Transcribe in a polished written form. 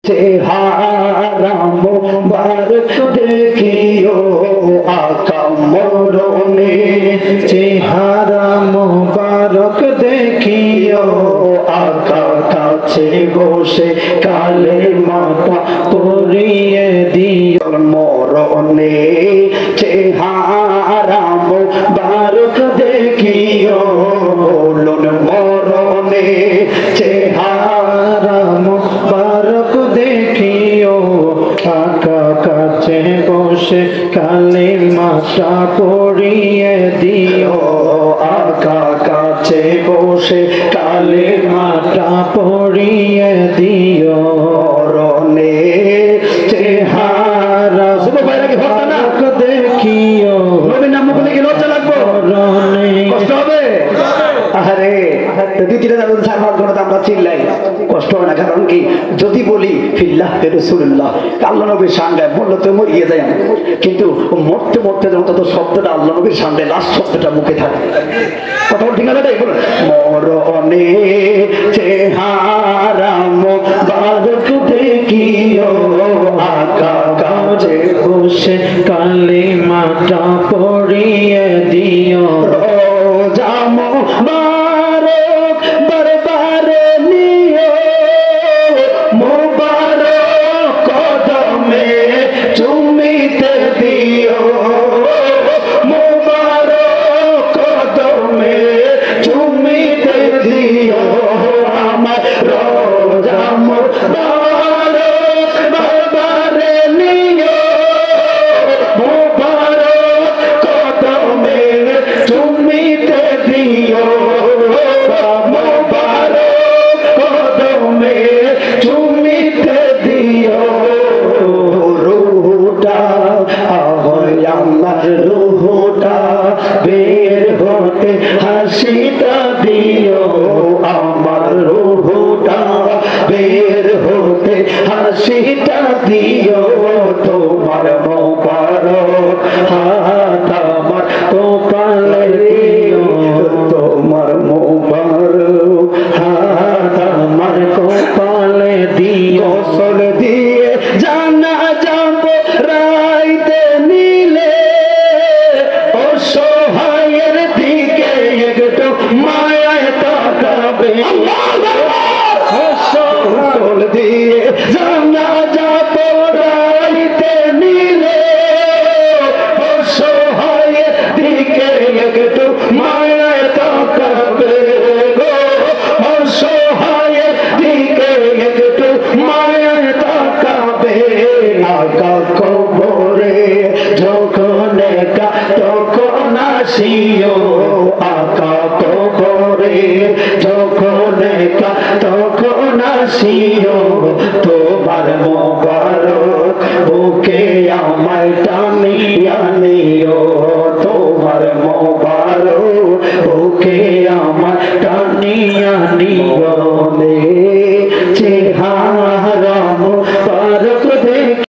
চেহারা মুবারক দেখিও আকা মরণে, চেহারা মুবারক দেখিও আকা কাছে বসে কালেমাটা পড়িয়ে দিও মরণে, চেহারা মুবারক দেখিও বলুন মরণে, চেহারা মুবারক দেখিও আকা কাছে বসে কালেমাটা পড়িয়ে দিও আকা কাছে বসে কালেমাটা পড়িয়ে দিও রনে, চেহারা মুবারক দেখিও নবীর নাম বলে কি লজ্জা লাগবে রনে, কষ্ট হবে? আরে দ্বিতীয় আমরা চিল্লাই, কষ্ট হয় না। কারণ কি, যদি বলি ফিল্লাহ রাসূলুল্লাহ আল্লাহ নবীর সামনে বললো তো মরিয়ে যায়, কিন্তু মরতে মরতে অন্তত শব্দটা আল্লাহ নবীর সামনে লাস্ট শব্দটা মুখে থাকে। কথা বল ঠিক আছে? মরণে চেহারা মুবারক দেখিও আকা কাছে বসে কালেমাটা পড়িয়ে দিও রোজা মুবারক বারবারে নিও মুবারক কদমে চুমিতে দিও মুবারক কদমে চুমিতে দিও আমার রোজা মুবারক বারবারে নিও মুবারক কদমে চুমিতে দিও মুবারক কদমে চুমিতে দিও রুহটা আমার রুহটা বের হতে হাসিটা দিও আমার রুহটা বের হতে হাসিটা দিও তোমার মোবারক হাত আমার কপালে দিও তোমার মোবারক হাত আমার কপালে দিও গোসল দিয়ে জানা যাব রাইতে নিলে অসহায়ের দিকে একটু মায়ায় তাকাবে গোসল দিয়ে জানা যাব রাইতে নিলে অসহায়ের দিকে একটু মায়ায় তাকাবে গো অসহায়ের দিকে একটু মায়ায় তাকাবে আকা কবরে যখন একা তখন আসিও আকা কবরে যখন একা তখন আসিও তোমার মোবারক বুকে আমায় টানিয়া নিও তোমার মোবারক বুকে